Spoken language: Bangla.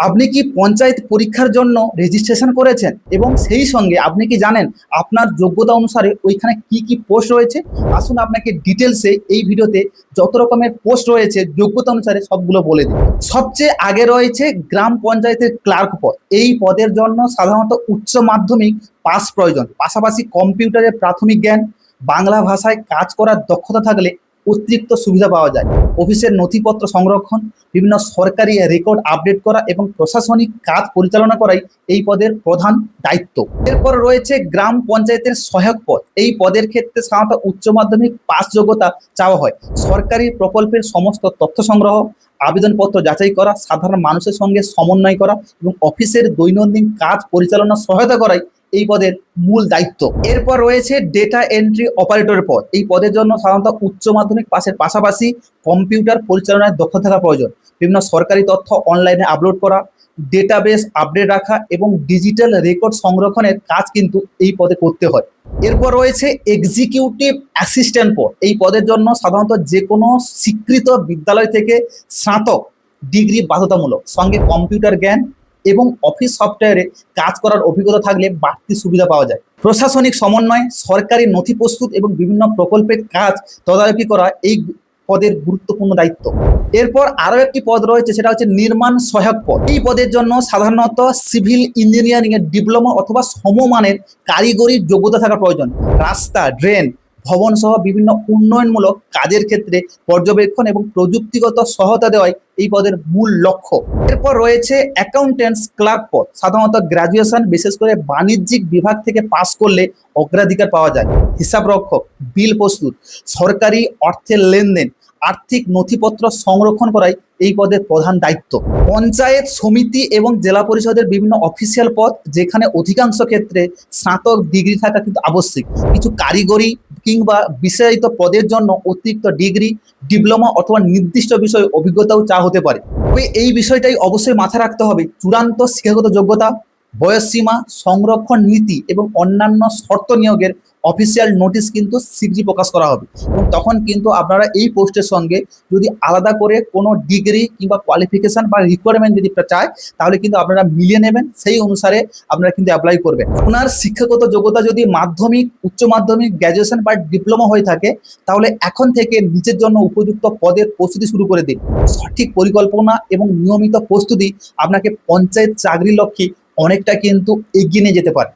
আপনি কি পঞ্চায়েত পরীক্ষার জন্য রেজিস্ট্রেশন করেছেন এবং সেই সঙ্গে আপনি কি জানেন আপনার যোগ্যতা অনুসারে ওইখানে কি কি পোস্ট রয়েছে? আসুন আপনাকে ডিটেলসে এই ভিডিওতে যত রকমের পোস্ট রয়েছে যোগ্যতা অনুসারে সবগুলো বলে দিই। সবচেয়ে আগে রয়েছে গ্রাম পঞ্চায়েতের ক্লার্ক পদ। এই পদের জন্য সাধারণত উচ্চ মাধ্যমিক পাস প্রয়োজন, পাশাপাশি কম্পিউটারের প্রাথমিক জ্ঞান, বাংলা ভাষায় কাজ করার দক্ষতা থাকলে অতিরিক্ত সুবিধা পাওয়া যায়। অফিসের নথিপত্র সংরক্ষণ, বিভিন্ন সরকারি রেকর্ড আপডেট করা এবং প্রশাসনিক কাজ পরিচালনা করাই এই পদের প্রধান দায়িত্ব। এরপর রয়েছে গ্রাম পঞ্চায়েতের সহায়ক পদ। এই পদের ক্ষেত্রে সাধারণত উচ্চ মাধ্যমিক পাস যোগ্যতা চাওয়া হয়। সরকারি প্রকল্পের সমস্ত তথ্য সংগ্রহ, আবেদনপত্র যাচাই করা, সাধারণ মানুষের সঙ্গে সমন্বয় করা এবং অফিসের দৈনন্দিন কাজ পরিচালনা সহায়তা করাই এই পদের মূল দায়িত্ব। এরপর রয়েছে ডেটা এন্ট্রি অপারেটরের পদ। এই পদের জন্য সাধারণত উচ্চ মাধ্যমিক পাসের পাশাপাশি কম্পিউটার পরিচালনায় দক্ষতা থাকা প্রয়োজন। বিভিন্ন সরকারি তথ্য অনলাইনে আপলোড করা, ডেটাবেস আপডেট রাখা এবং ডিজিটাল রেকর্ড সংরক্ষণের কাজ কিন্তু এই পদে করতে হয়। এরপর রয়েছে এক্সিকিউটিভ অ্যাসিস্ট্যান্ট পদ। এই পদের জন্য সাধারণত যে কোনো স্বীকৃত বিদ্যালয় থেকে স্নাতক ডিগ্রি বাধ্যতামূলক, সঙ্গে কম্পিউটার জ্ঞান এবং অফিস সফটওয়্যারে কাজ করার অভিজ্ঞতা থাকলে বাড়তি সুবিধা পাওয়া যায়। প্রশাসনিক সমন্বয়, সরকারি নথি প্রস্তুত এবং বিভিন্ন প্রকল্পের কাজ তদারকি করা এই পদের গুরুত্বপূর্ণ দায়িত্ব। এরপর আরও একটি পদ রয়েছে, সেটা হচ্ছে নির্মাণ সহায়ক পদ। এই পদের জন্য সাধারণত সিভিল ইঞ্জিনিয়ারিং এর ডিপ্লোমা অথবা সমমানের কারিগরি যোগ্যতা থাকা প্রয়োজন। রাস্তা, ড্রেন, ভবন সহ বিভিন্ন উন্নয়নমূলক কাজের ক্ষেত্রে পর্যবেক্ষণ এবং প্রযুক্তিগত সহায়তা দেওয়াই এই পদের মূল লক্ষ্য। এরপর রয়েছে অ্যাকাউন্ট্যান্টস ক্লার্ক পদ। সাধারণত গ্র্যাজুয়েশন, বিশেষ করে বাণিজ্যিক বিভাগ থেকে পাস করলে অগ্রাধিকার পাওয়া যায়। হিসাব রক্ষক, বিল প্রস্তুত, সরকারি অর্থের লেনদেন, আর্থিক নথিপত্র সংরক্ষণ করাই এই পদের প্রধান দায়িত্ব। পঞ্চায়েত সমিতি এবং জেলা পরিষদের বিভিন্ন অফিসিয়াল পদ, যেখানে অধিকাংশ ক্ষেত্রে স্নাতক ডিগ্রি থাকা কিন্তু আবশ্যিক। কিছু কারিগরি কিংবা বিষয়ায়িত পদের জন্য অতিরিক্ত ডিগ্রি, ডিপ্লোমা অথবা নির্দিষ্ট বিষয়ে অভিজ্ঞতাও চাওয়া হতে পারে। তবে এই বিষয়টাই অবশ্যই মাথায় রাখতে হবে, চূড়ান্ত শিক্ষাগত যোগ্যতা, বয়সসীমা, সংরক্ষণ নীতি এবং অন্যান্য শর্ত নিয়োগের অফিসিয়াল নোটিশ কিন্তু শীঘ্রই প্রকাশ করা হবে। এবং তখন কিন্তু আপনারা এই পোস্টের সঙ্গে যদি আলাদা করে কোনো ডিগ্রি কিংবা কোয়ালিফিকেশান বা রিকোয়ারমেন্ট যদি চায়, তাহলে কিন্তু আপনারা মিলিয়ে নেবেন, সেই অনুসারে আপনারা কিন্তু অ্যাপ্লাই করবেন। আপনার শিক্ষাগত যোগ্যতা যদি মাধ্যমিক, উচ্চ মাধ্যমিক, গ্র্যাজুয়েশন বা ডিপ্লোমা হয়ে থাকে, তাহলে এখন থেকে নিজের জন্য উপযুক্ত পদের প্রস্তুতি শুরু করে দিন। সঠিক পরিকল্পনা এবং নিয়মিত প্রস্তুতি আপনাকে পঞ্চায়েত চাকরির লক্ষ্যে অনেকটা কিন্তু এগিয়ে নিয়ে যেতে পারে।